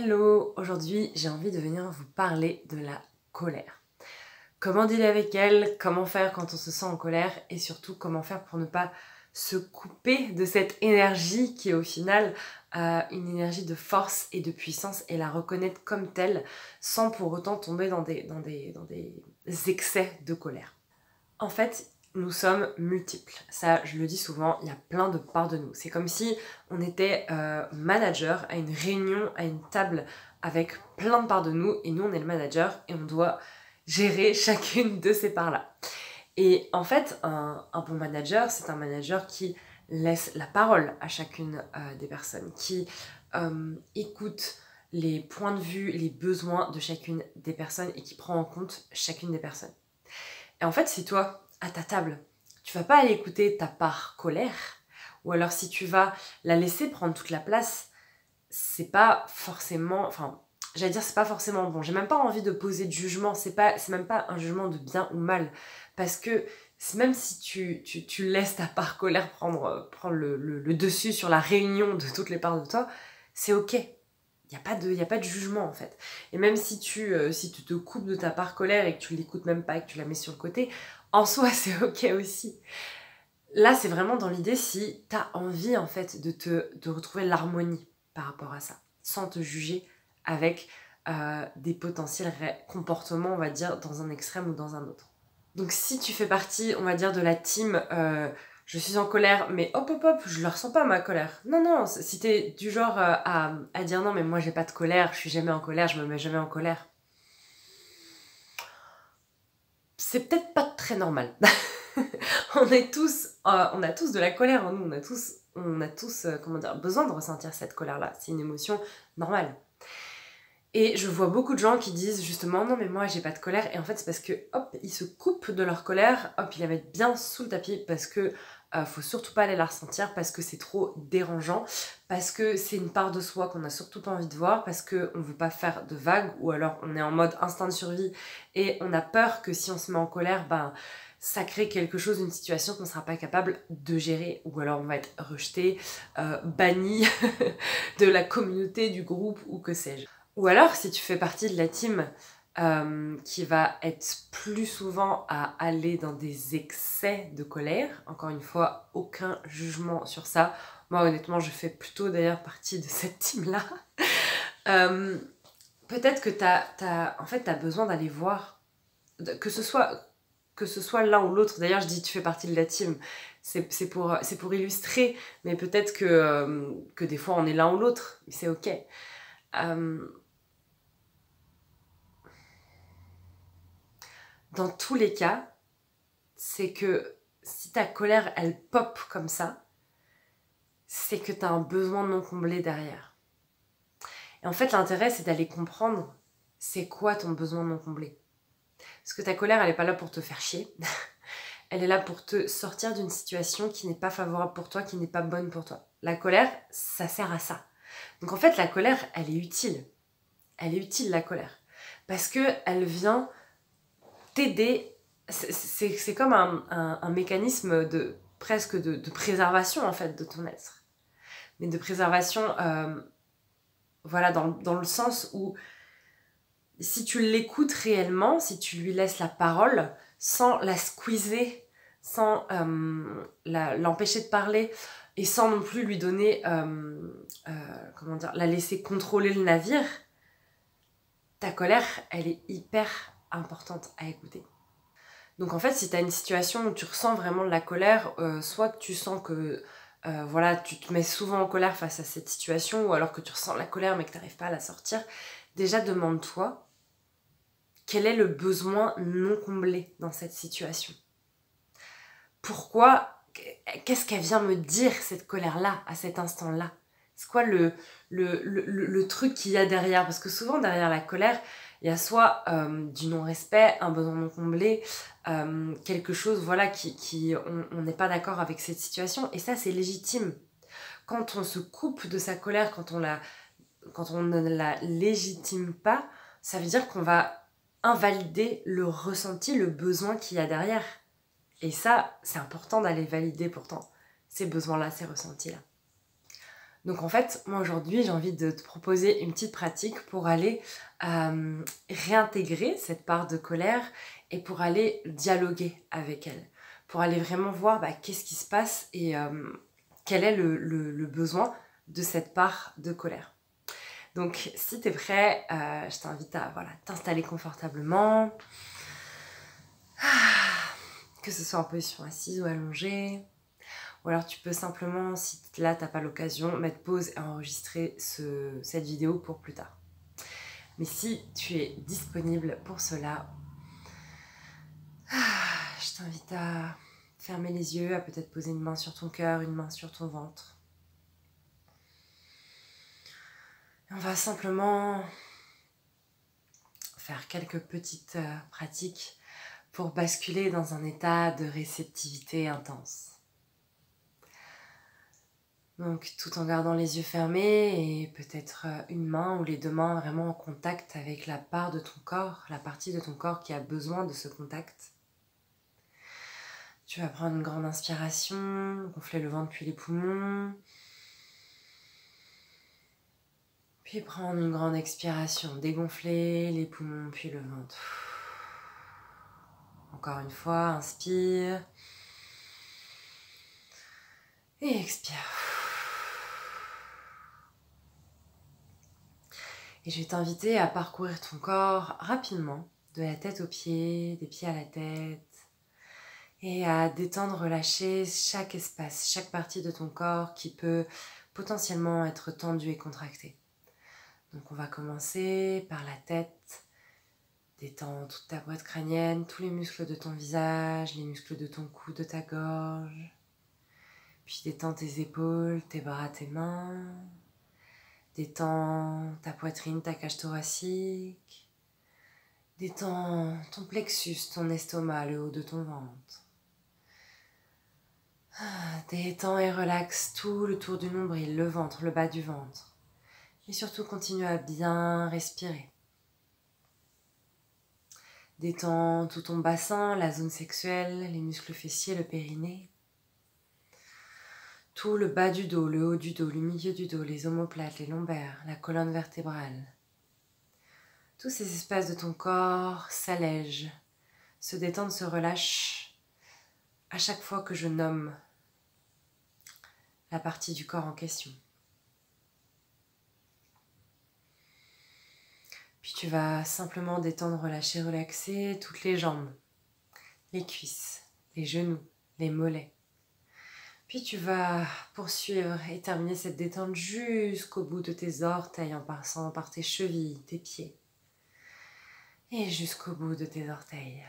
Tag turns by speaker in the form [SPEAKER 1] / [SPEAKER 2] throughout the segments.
[SPEAKER 1] Hello! Aujourd'hui, j'ai envie de venir vous parler de la colère. Comment dealer avec elle, comment faire quand on se sent en colère et surtout comment faire pour ne pas se couper de cette énergie qui est au final une énergie de force et de puissance et la reconnaître comme telle sans pour autant tomber dans des excès de colère. En fait, nous sommes multiples. Ça, je le dis souvent, il y a plein de parts de nous. C'est comme si on était manager à une réunion, à une table avec plein de parts de nous et nous, on est le manager et on doit gérer chacune de ces parts-là. Et en fait, un bon manager, c'est un manager qui laisse la parole à chacune des personnes, qui écoute les points de vue, les besoins de chacune des personnes et qui prend en compte chacune des personnes. Et en fait, si toi, à ta table, tu vas pas aller écouter ta part colère, ou alors si tu vas la laisser prendre toute la place, c'est pas forcément... Enfin, j'allais dire c'est pas forcément bon. J'ai même pas envie de poser de jugement, c'est même pas un jugement de bien ou mal. Parce que même si tu laisses ta part colère prendre le dessus sur la réunion de toutes les parts de toi, c'est ok. Il n'y a pas de jugement en fait. Et même si tu te coupes de ta part colère et que tu l'écoutes même pas et que tu la mets sur le côté, en soi c'est ok aussi. Là c'est vraiment dans l'idée si tu as envie en fait de retrouver l'harmonie par rapport à ça, sans te juger avec des potentiels comportements on va dire dans un extrême ou dans un autre. Donc si tu fais partie on va dire de la team je suis en colère, mais hop, je la ressens pas ma colère. Non, si t'es du genre à dire non, mais moi j'ai pas de colère, je suis jamais en colère, je me mets jamais en colère. C'est peut-être pas très normal. on a tous de la colère en nous, on a tous besoin de ressentir cette colère-là. C'est une émotion normale. Et je vois beaucoup de gens qui disent justement non mais moi j'ai pas de colère et en fait c'est parce que hop ils se coupent de leur colère, hop ils la mettent bien sous le tapis parce que faut surtout pas aller la ressentir parce que c'est trop dérangeant, parce que c'est une part de soi qu'on a surtout pas envie de voir, parce que on veut pas faire de vagues ou alors on est en mode instinct de survie et on a peur que si on se met en colère ça crée quelque chose, une situation qu'on sera pas capable de gérer ou alors on va être rejeté, banni de la communauté, du groupe ou que sais-je. Ou alors, si tu fais partie de la team qui va être plus souvent à aller dans des excès de colère, encore une fois, aucun jugement sur ça. Moi, honnêtement, je fais plutôt d'ailleurs partie de cette team-là. Peut-être que t'as besoin d'aller voir, que ce soit l'un ou l'autre. D'ailleurs, je dis tu fais partie de la team, c'est pour illustrer, mais peut-être que des fois on est l'un ou l'autre, c'est ok. Dans tous les cas, c'est que si ta colère, elle pop comme ça, c'est que tu as un besoin non comblé derrière. Et en fait, l'intérêt, c'est d'aller comprendre c'est quoi ton besoin non comblé. Parce que ta colère, elle n'est pas là pour te faire chier. Elle est là pour te sortir d'une situation qui n'est pas favorable pour toi, qui n'est pas bonne pour toi. La colère, ça sert à ça. Donc en fait, la colère, elle est utile. Elle est utile, la colère. Parce qu'elle vient t'aider. C'est comme un mécanisme presque de préservation en fait de ton être. Mais de préservation voilà, dans le sens où si tu l'écoutes réellement, si tu lui laisses la parole sans la squeezer, sans l'empêcher de parler et sans non plus lui donner la laisser contrôler le navire, ta colère elle est hyper importante à écouter. Donc en fait, si tu as une situation où tu ressens vraiment de la colère, soit que tu sens que tu te mets souvent en colère face à cette situation, ou alors que tu ressens la colère mais que tu n'arrives pas à la sortir, déjà demande-toi quel est le besoin non comblé dans cette situation. Pourquoi, qu'est-ce qu'elle vient me dire cette colère-là, à cet instant-là? C'est quoi le truc qu'il y a derrière? Parce que souvent derrière la colère, il y a soit du non-respect, un besoin non comblé, quelque chose voilà, on n'est pas d'accord avec cette situation. Et ça, c'est légitime. Quand on se coupe de sa colère, quand on ne la légitime pas, ça veut dire qu'on va invalider le ressenti, le besoin qu'il y a derrière. Et ça, c'est important d'aller valider pourtant ces besoins-là, ces ressentis-là. Donc en fait, moi aujourd'hui, j'ai envie de te proposer une petite pratique pour aller réintégrer cette part de colère et pour aller dialoguer avec elle. Pour aller vraiment voir qu'est-ce qui se passe et quel est le besoin de cette part de colère. Donc si tu es prêt, je t'invite à t'installer confortablement, que ce soit en position assise ou allongée. Ou alors tu peux simplement, si là t'as pas l'occasion, mettre pause et enregistrer cette vidéo pour plus tard. Mais si tu es disponible pour cela, je t'invite à fermer les yeux, à peut-être poser une main sur ton cœur, une main sur ton ventre. Et on va simplement faire quelques petites pratiques pour basculer dans un état de réceptivité intense. Donc tout en gardant les yeux fermés et peut-être une main ou les deux mains vraiment en contact avec la part de ton corps, la partie de ton corps qui a besoin de ce contact. Tu vas prendre une grande inspiration, gonfler le ventre puis les poumons. Puis prendre une grande expiration, dégonfler les poumons puis le ventre. Encore une fois, inspire. Et expire. Et je vais t'inviter à parcourir ton corps rapidement, de la tête aux pieds, des pieds à la tête, et à détendre, relâcher chaque espace, chaque partie de ton corps qui peut potentiellement être tendue et contractée. Donc on va commencer par la tête, détends toute ta boîte crânienne, tous les muscles de ton visage, les muscles de ton cou, de ta gorge, puis détends tes épaules, tes bras, tes mains. Détends ta poitrine, ta cage thoracique. Détends ton plexus, ton estomac, le haut de ton ventre. Détends et relaxe tout le tour du nombril, le ventre, le bas du ventre. Et surtout, continue à bien respirer. Détends tout ton bassin, la zone sexuelle, les muscles fessiers, le périnée. Tout le bas du dos, le haut du dos, le milieu du dos, les omoplates, les lombaires, la colonne vertébrale. Tous ces espaces de ton corps s'allègent, se détendent, se relâchent à chaque fois que je nomme la partie du corps en question. Puis tu vas simplement détendre, relâcher, relaxer toutes les jambes, les cuisses, les genoux, les mollets. Puis tu vas poursuivre et terminer cette détente jusqu'au bout de tes orteils en passant par tes chevilles, tes pieds. Et jusqu'au bout de tes orteils.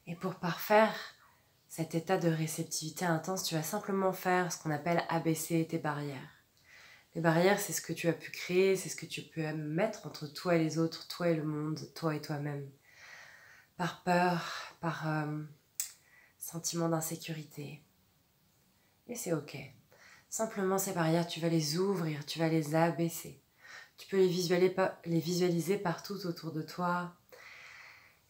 [SPEAKER 1] Et pour parfaire cet état de réceptivité intense, tu vas simplement faire ce qu'on appelle abaisser tes barrières. Les barrières, c'est ce que tu as pu créer, c'est ce que tu peux mettre entre toi et les autres, toi et le monde, toi et toi-même. Par peur, par sentiment d'insécurité. Et c'est ok. Simplement, ces barrières, tu vas les ouvrir, tu vas les abaisser. Tu peux les visualiser partout autour de toi.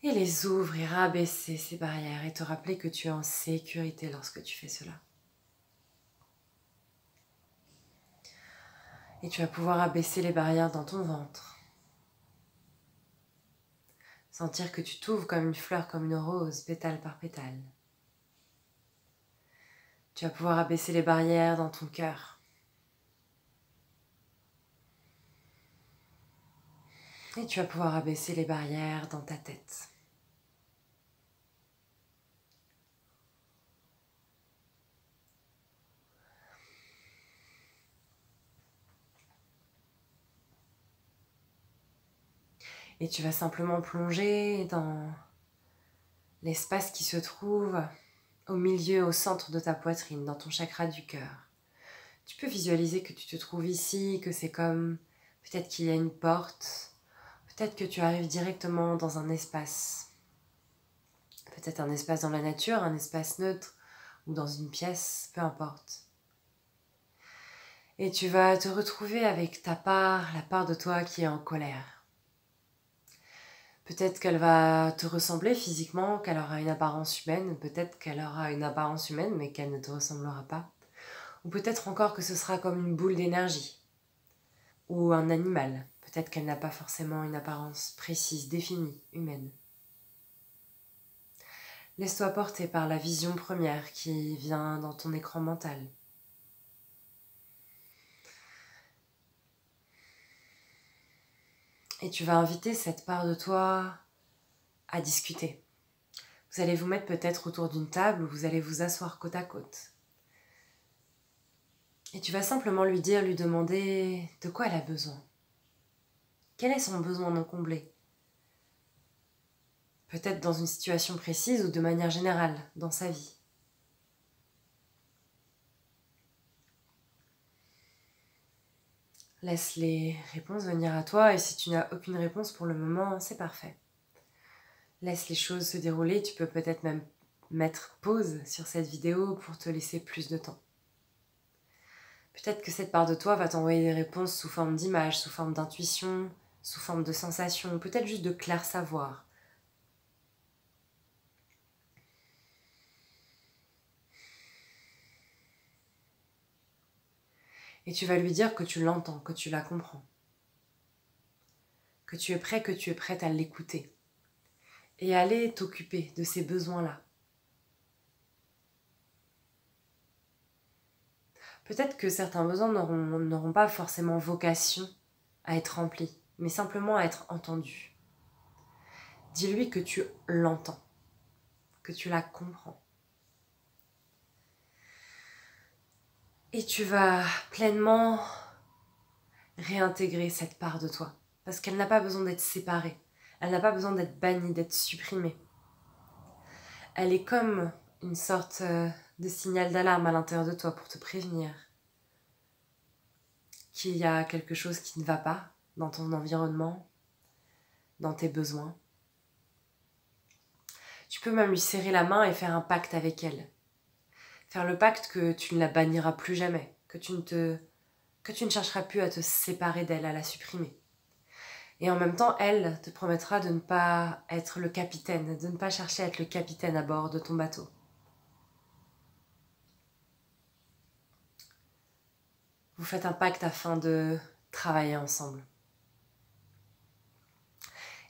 [SPEAKER 1] Et les ouvrir, abaisser ces barrières et te rappeler que tu es en sécurité lorsque tu fais cela. Et tu vas pouvoir abaisser les barrières dans ton ventre. Sentir que tu t'ouvres comme une fleur, comme une rose, pétale par pétale. Tu vas pouvoir abaisser les barrières dans ton cœur. Et tu vas pouvoir abaisser les barrières dans ta tête. Et tu vas simplement plonger dans l'espace qui se trouve au milieu, au centre de ta poitrine, dans ton chakra du cœur. Tu peux visualiser que tu te trouves ici, que c'est comme peut-être qu'il y a une porte, peut-être que tu arrives directement dans un espace. Peut-être un espace dans la nature, un espace neutre ou dans une pièce, peu importe. Et tu vas te retrouver avec ta part, la part de toi qui est en colère. Peut-être qu'elle va te ressembler physiquement, qu'elle aura une apparence humaine, peut-être qu'elle aura une apparence humaine mais qu'elle ne te ressemblera pas. Ou peut-être encore que ce sera comme une boule d'énergie. Ou un animal. Peut-être qu'elle n'a pas forcément une apparence précise, définie, humaine. Laisse-toi porter par la vision première qui vient dans ton écran mental. Et tu vas inviter cette part de toi à discuter. Vous allez vous mettre peut-être autour d'une table où vous allez vous asseoir côte à côte. Et tu vas simplement lui demander de quoi elle a besoin. Quel est son besoin non comblé? Peut-être dans une situation précise ou de manière générale dans sa vie. Laisse les réponses venir à toi et si tu n'as aucune réponse pour le moment, c'est parfait. Laisse les choses se dérouler, tu peux peut-être même mettre pause sur cette vidéo pour te laisser plus de temps. Peut-être que cette part de toi va t'envoyer des réponses sous forme d'images, sous forme d'intuition, sous forme de sensations, peut-être juste de clair savoir. Et tu vas lui dire que tu l'entends, que tu la comprends. Que tu es prêt, que tu es prête à l'écouter. Et aller t'occuper de ces besoins-là. Peut-être que certains besoins n'auront pas forcément vocation à être remplis, mais simplement à être entendus. Dis-lui que tu l'entends, que tu la comprends. Et tu vas pleinement réintégrer cette part de toi. Parce qu'elle n'a pas besoin d'être séparée. Elle n'a pas besoin d'être bannie, d'être supprimée. Elle est comme une sorte de signal d'alarme à l'intérieur de toi pour te prévenir qu'il y a quelque chose qui ne va pas dans ton environnement, dans tes besoins. Tu peux même lui serrer la main et faire un pacte avec elle. Faire le pacte que tu ne la banniras plus jamais, que tu ne chercheras plus à te séparer d'elle, à la supprimer. Et en même temps, elle te promettra de ne pas être le capitaine, de ne pas chercher à être le capitaine à bord de ton bateau. Vous faites un pacte afin de travailler ensemble.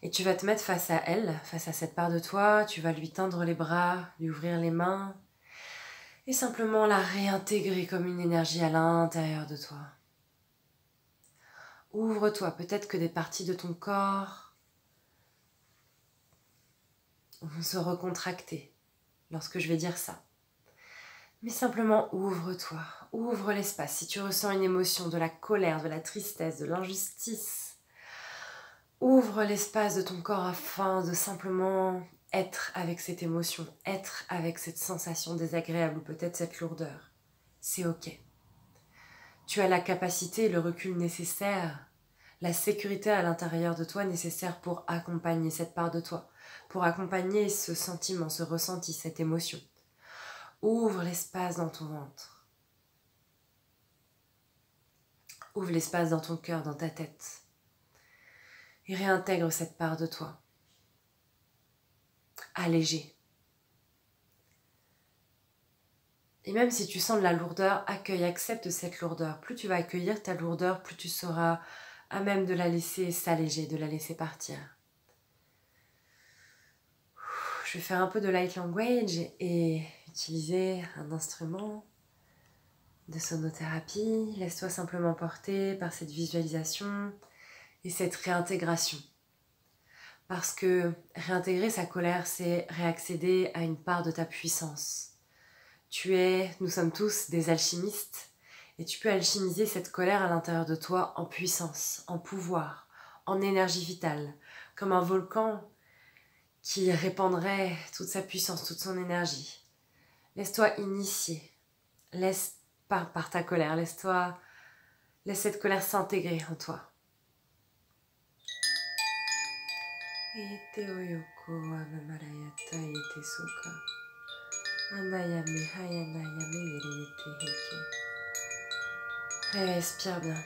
[SPEAKER 1] Et tu vas te mettre face à elle, face à cette part de toi, tu vas lui tendre les bras, lui ouvrir les mains, et simplement la réintégrer comme une énergie à l'intérieur de toi. Ouvre-toi, peut-être que des parties de ton corps vont se recontracter lorsque je vais dire ça. Mais simplement ouvre-toi, ouvre l'espace. Si tu ressens une émotion, de la colère, de la tristesse, de l'injustice, ouvre l'espace de ton corps afin de simplement être avec cette émotion, être avec cette sensation désagréable ou peut-être cette lourdeur. C'est ok. Tu as la capacité et le recul nécessaire, la sécurité à l'intérieur de toi nécessaire pour accompagner cette part de toi, pour accompagner ce sentiment, ce ressenti, cette émotion. Ouvre l'espace dans ton ventre. Ouvre l'espace dans ton cœur, dans ta tête. Et réintègre cette part de toi. Allégée. Et même si tu sens de la lourdeur, accueille, accepte cette lourdeur. Plus tu vas accueillir ta lourdeur, plus tu seras à même de la laisser s'alléger, de la laisser partir. Je vais faire un peu de light language et utiliser un instrument de sonothérapie. Laisse-toi simplement porter par cette visualisation et cette réintégration. Parce que réintégrer sa colère, c'est réaccéder à une part de ta puissance. Nous sommes tous des alchimistes et tu peux alchimiser cette colère à l'intérieur de toi en puissance, en pouvoir, en énergie vitale, comme un volcan qui répandrait toute sa puissance, toute son énergie. Laisse-toi initier, laisse par ta colère, laisse cette colère s'intégrer en toi. Ete oyoko anamarayata ete soka. Anayame hayanayame yerete heke. Respire bien.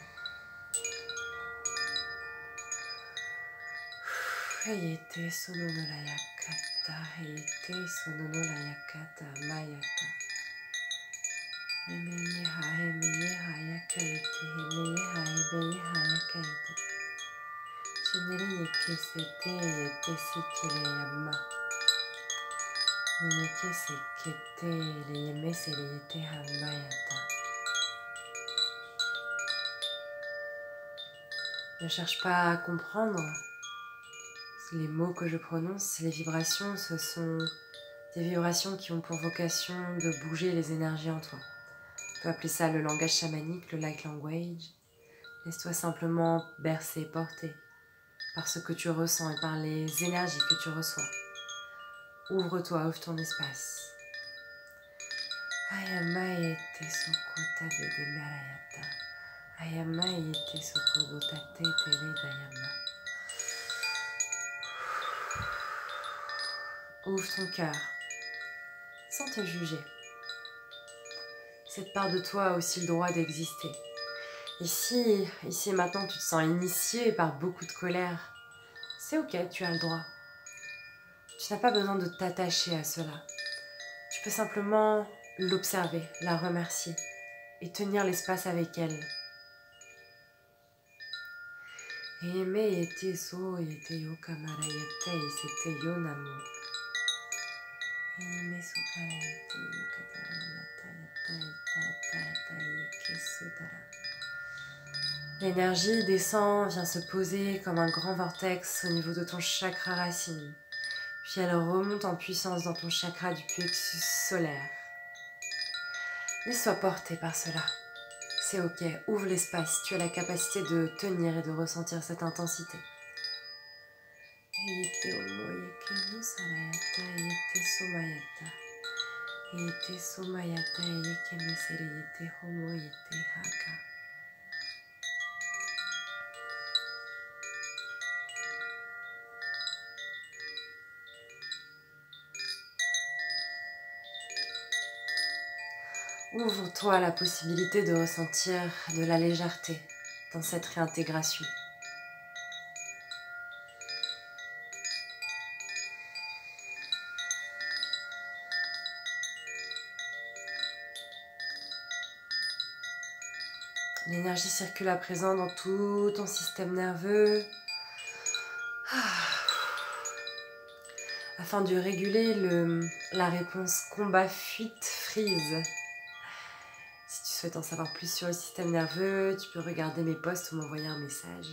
[SPEAKER 1] Hayete sonono la yakata, hayete sonono la yakata, mayata. Hemeyeha, hemeyeha, yakaete, hemeyeha, hemeyeha, yakaete. Chenere yeke sete, yete sikile yama. Yeke sekete, le yeme se le yete hamayata. Ne cherche pas à comprendre les mots que je prononce, les vibrations, ce sont des vibrations qui ont pour vocation de bouger les énergies en toi. On peut appeler ça le langage chamanique, le light language. Laisse-toi simplement bercer, porter par ce que tu ressens et par les énergies que tu reçois. Ouvre-toi, ouvre ton espace. Ayamae te sokota de demerayata. Ayamae te sokodota te tele dayama. Ouvre ton cœur, sans te juger. Cette part de toi a aussi le droit d'exister. Ici et maintenant, tu te sens initié par beaucoup de colère. C'est ok, tu as le droit. Tu n'as pas besoin de t'attacher à cela. Tu peux simplement l'observer, la remercier et tenir l'espace avec elle. Eme ete so ete yo kamara yete isete yo namu. Eme so kara yete yo katara mata yata yata yeke sodara. L'énergie descend, vient se poser comme un grand vortex au niveau de ton chakra racine. Puis elle remonte en puissance dans ton chakra du plexus solaire. Laisse-toi porter par cela. C'est ok, ouvre l'espace, tu as la capacité de tenir et de ressentir cette intensité. Ouvre-toi à la possibilité de ressentir de la légèreté dans cette réintégration. L'énergie circule à présent dans tout ton système nerveux. Afin de réguler la réponse combat-fuite-freeze. Si tu souhaites en savoir plus sur le système nerveux, tu peux regarder mes posts ou m'envoyer un message.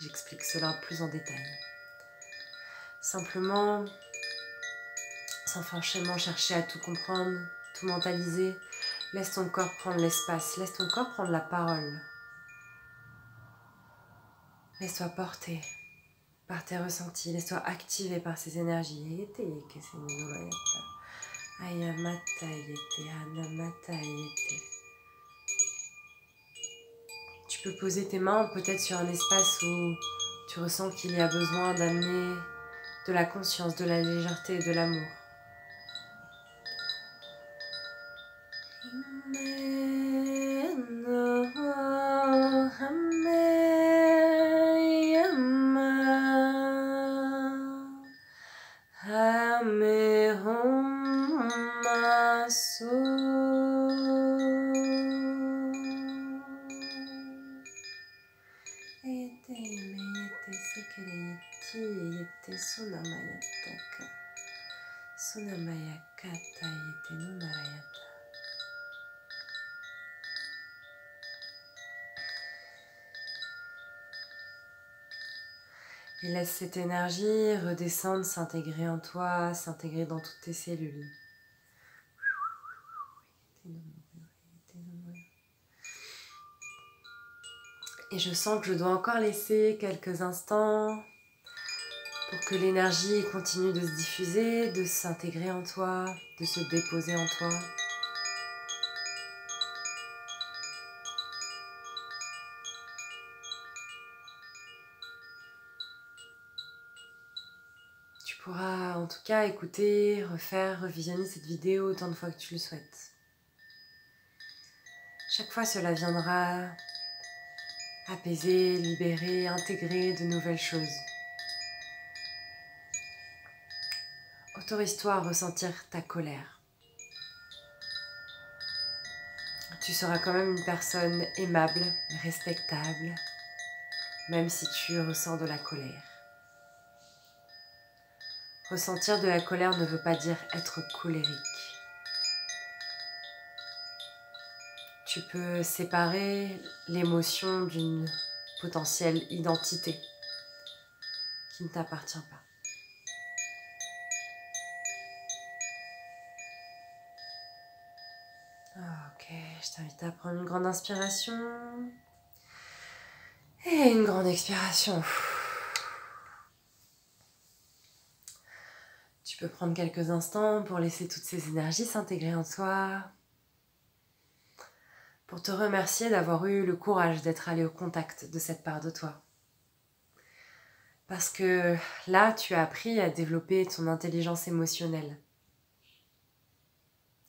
[SPEAKER 1] J'explique cela plus en détail. Simplement, sans forcément chercher à tout comprendre, tout mentaliser, laisse ton corps prendre l'espace, laisse ton corps prendre la parole. Laisse-toi porter par tes ressentis, laisse-toi activer par ces énergies. Tu peux poser tes mains peut-être sur un espace où tu ressens qu'il y a besoin d'amener de la conscience, de la légèreté et de l'amour. Et laisse cette énergie redescendre, s'intégrer en toi, s'intégrer dans toutes tes cellules. Et je sens que je dois encore laisser quelques instants pour que l'énergie continue de se diffuser, de s'intégrer en toi, de se déposer en toi. Tu pourras en tout cas écouter, refaire, revisionner cette vidéo autant de fois que tu le souhaites. Chaque fois, cela viendra apaiser, libérer, intégrer de nouvelles choses. Autorise-toi à ressentir ta colère. Tu seras quand même une personne aimable, respectable, même si tu ressens de la colère. Ressentir de la colère ne veut pas dire être colérique. Tu peux séparer l'émotion d'une potentielle identité qui ne t'appartient pas. Ok, je t'invite à prendre une grande inspiration et une grande expiration. Tu peux prendre quelques instants pour laisser toutes ces énergies s'intégrer en toi, pour te remercier d'avoir eu le courage d'être allé au contact de cette part de toi. Parce que là, tu as appris à développer ton intelligence émotionnelle.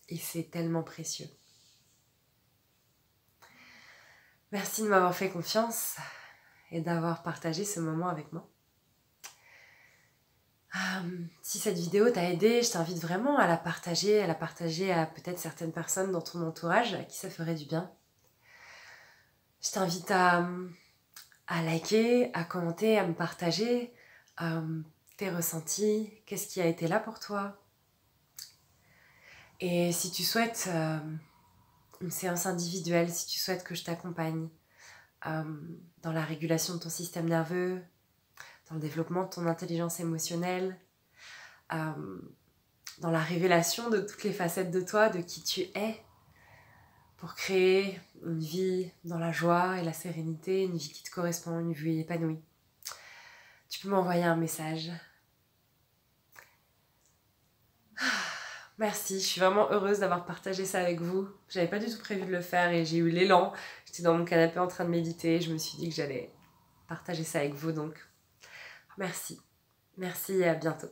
[SPEAKER 1] Et c'est tellement précieux. Merci de m'avoir fait confiance et d'avoir partagé ce moment avec moi. Si cette vidéo t'a aidé, je t'invite vraiment à la partager à peut-être certaines personnes dans ton entourage à qui ça ferait du bien. Je t'invite à liker, à commenter, à me partager tes ressentis, qu'est-ce qui a été là pour toi. Et si tu souhaites une séance individuelle, si tu souhaites que je t'accompagne dans la régulation de ton système nerveux, dans le développement de ton intelligence émotionnelle, dans la révélation de toutes les facettes de toi, de qui tu es, pour créer une vie dans la joie et la sérénité, une vie qui te correspond, une vie épanouie. Tu peux m'envoyer un message. Merci, je suis vraiment heureuse d'avoir partagé ça avec vous. J'avais pas du tout prévu de le faire et j'ai eu l'élan. J'étais dans mon canapé en train de méditer. Je me suis dit que j'allais partager ça avec vous, donc merci. Merci et à bientôt.